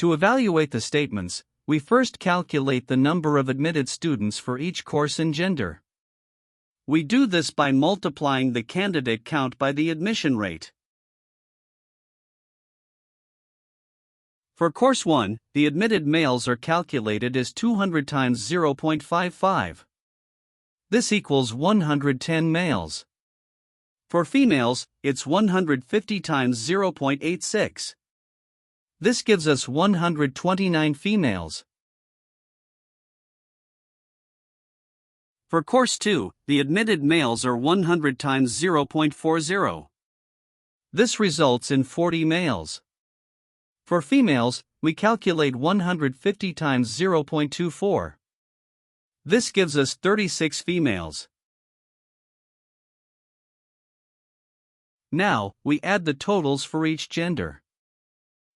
To evaluate the statements, we first calculate the number of admitted students for each course and gender. We do this by multiplying the candidate count by the admission rate. For Course 1, the admitted males are calculated as 200 times 0.55. This equals 110 males. For females, it's 150 times 0.86. This gives us 129 females. For Course 2, the admitted males are 100 times 0.40. This results in 40 males. For females, we calculate 150 times 0.24. This gives us 36 females. Now, we add the totals for each gender.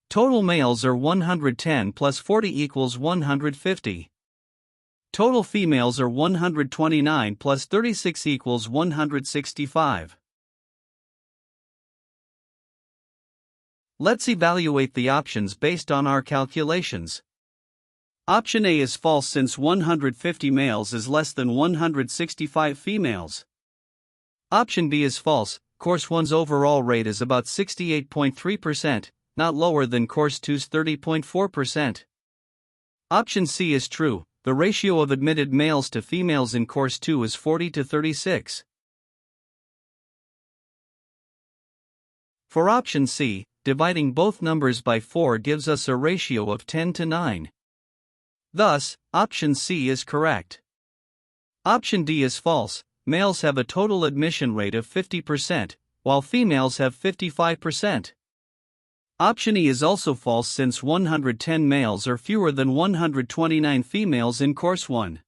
Total males are 110 plus 40 equals 150. Total females are 129 plus 36 equals 165. Let's evaluate the options based on our calculations. Option A is false since 150 males is less than 165 females. Option B is false, Course 1's overall rate is about 68.3%, not lower than Course 2's 30.4%. Option C is true, the ratio of admitted males to females in Course 2 is 40 to 36. For Option C, dividing both numbers by 4 gives us a ratio of 10 to 9. Thus, Option C is correct. Option D is false, males have a total admission rate of 50%, while females have 55%. Option E is also false since 110 males are fewer than 129 females in Course 1.